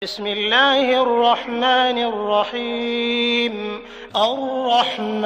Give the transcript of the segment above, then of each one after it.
بسم الله الرحمن الرحيم الرحمن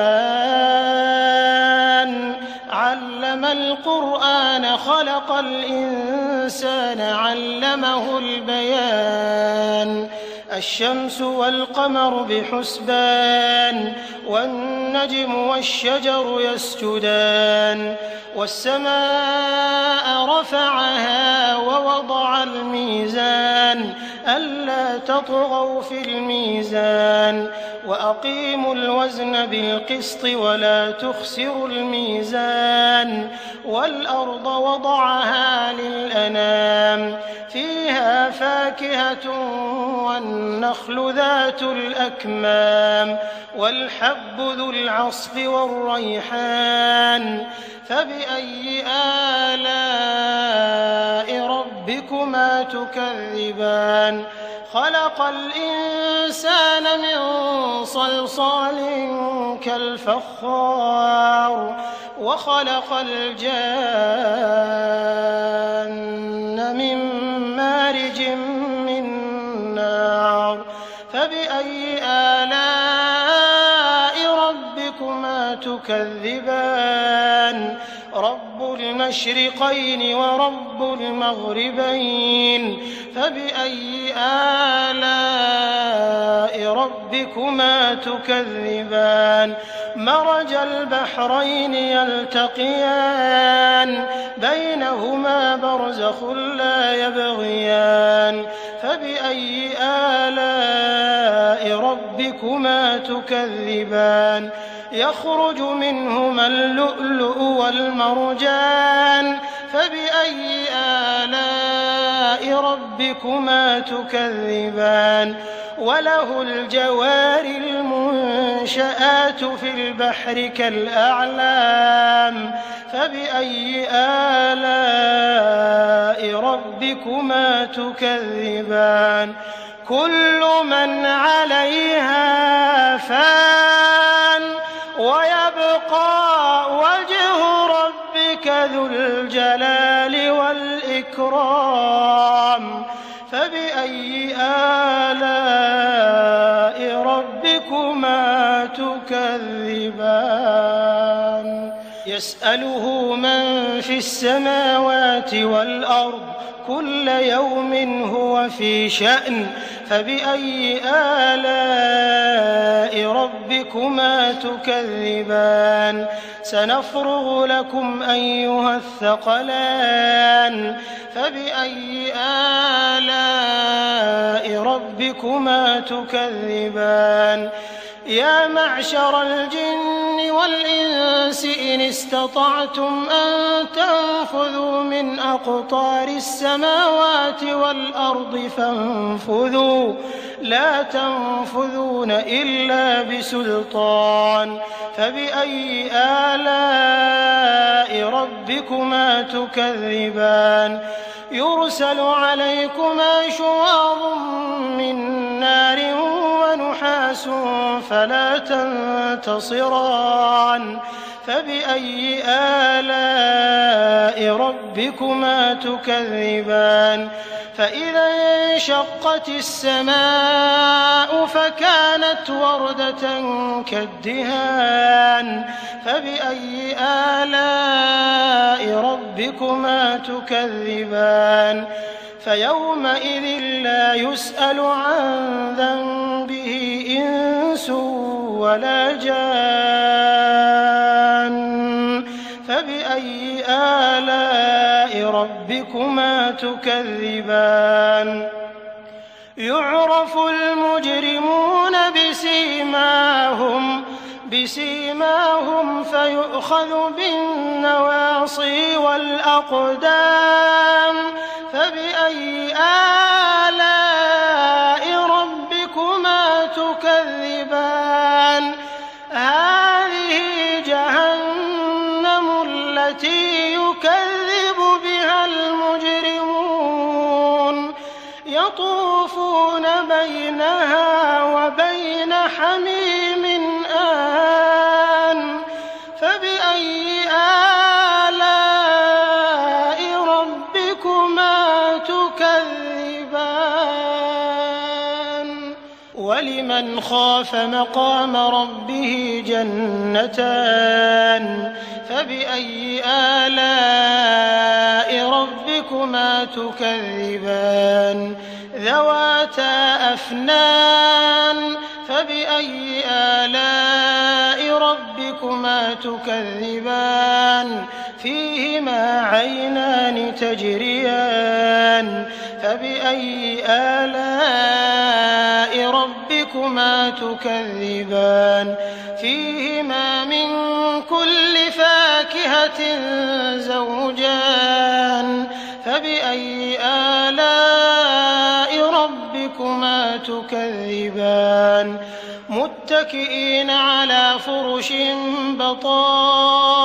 علم القرآن خلق الإنسان علمه البيان الشمس والقمر بحسبان والنجم والشجر يسجدان والسماء رفعها ووضع الميزان ألا تطغوا في الميزان وأقيموا الوزن بالقسط ولا تخسروا الميزان والأرض وضعها للأنام فيها فاكهة والنخل ذات الأكمام والحب ذو العصف والريحان فبأي آلاء ربكما تكذبان خلق الإنسان من صلصال كالفخار وخلق الجان من مارج من نار فبأي آلاء ربكما تكذبان رب المشرقين ورب المغربين فبأي آلاء ربكما تكذبان مرج البحرين يلتقيان بينهما برزخ لا يبغيان فبأي آلاء ربكما تكذبان يخرج منهما اللؤلؤ والمرجان فبأي آلاء ربكما تكذبان وله الجوار المنشآت في البحر كالأعلام فبأي آلاء ربكما تكذبان كل من عليها فان ويبقى وجه ربك ذو الجلال والإكرام فبأي آلاء ربكما تكذبان يسأله من في السماوات والأرض كل يوم هو في شأن فبأي آلاء ربكما تكذبان سنفرغ لكم أيها الثقلان فبأي آلاء ربكما تكذبان يا معشر الجن والإنس إن استطعتم أن تنفذوا من أقطار السماوات والأرض فانفذوا لا تنفذون إلا بسلطان فبأي آلاء ربكما تكذبان يرسل عليكما شواظ من نار ونحاس فلا تنتصران فبأي آلاء ربكما تكذبان فإذا انشقت السماء فكانت وردة كالدهان فبأي آلاء ربكما تكذبان فيومئذ لا يسأل عن ذنبه إنس ولا جان فبأي آلاء ربكما تكذبان يعرف المجرمون بسيماهم فيؤخذ بالنواصي والأقدام فبأي آلاء ربكما تكذبان هذه جهنم التي يكذب بها المجرمون يطوفون بينها وبين حميم آن فبأي آلاء ربكما ولمن خاف مقام ربه جنتان فبأي آلاء ربكما تكذبان ذواتا أفنان فبأي آلاء ربكما تكذبان فيهما عينان تجريان فبأي آلاء ربكما تكذبان فيهما من كل فاكهة زوجان فبأي آلاء ربكما تكذبان متكئين على فرش بطائنها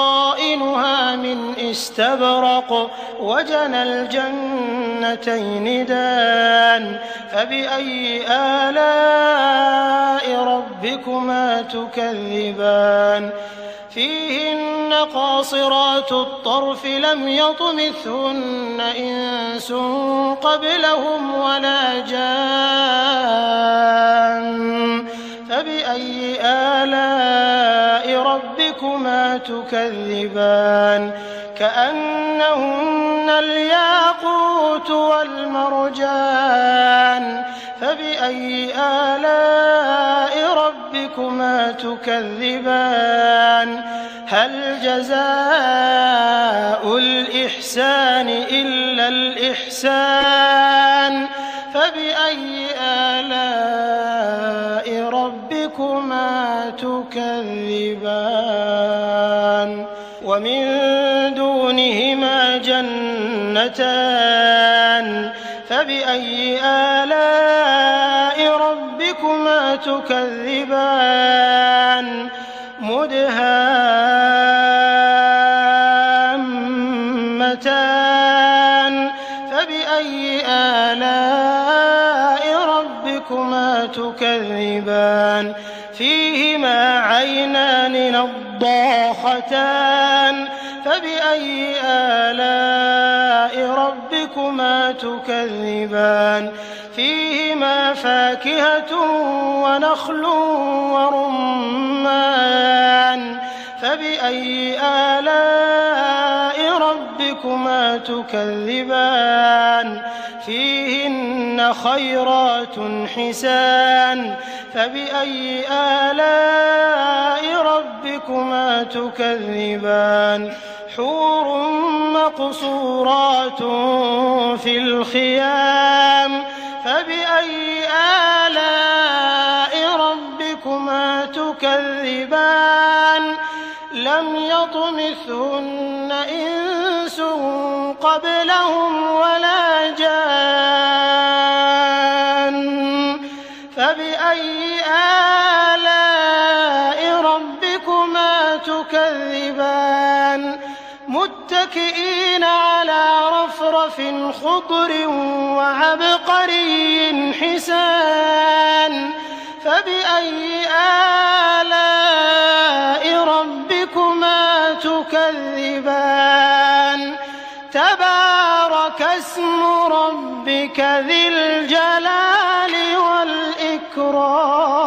من استبرق وجنى الجنتين دان فبأي آلاء ربكما تكذبان فيهن قاصرات الطرف لم يطمثهن إنس قبلهم ولا جان فبأي آلاء ربكما تكذبان كأنهن الياقوت والمرجان فبأي آلاء ربكما تكذبان هل جزاء الإحسان إلا الإحسان فبأي آلاء ربكما تكذبان ومن دونهما جنتان فبأي آلاء ربكما تكذبان مدهامتان فبأي آلاء ربكما تكذبان فيهما عينان نضاختان فبأي آلاء ربكما تكذبان فيهما فاكهة ونخل ورمان فبأي آلاء ربكما تكذبان فيهن خيرات حسان فبأي آلاء ربكما تكذبان حور مقصورات في الخيام فبأي آلاء ربكما تكذبان لم يطمثهن إنس قبلهم ولا جان فبأي آلاء ربكما تكذبان متكئين على رفرف خضر وعبقري حسان فبأي آلاء ربكما تكذبان تبارك اسم ربك ذي الجلال والإكرام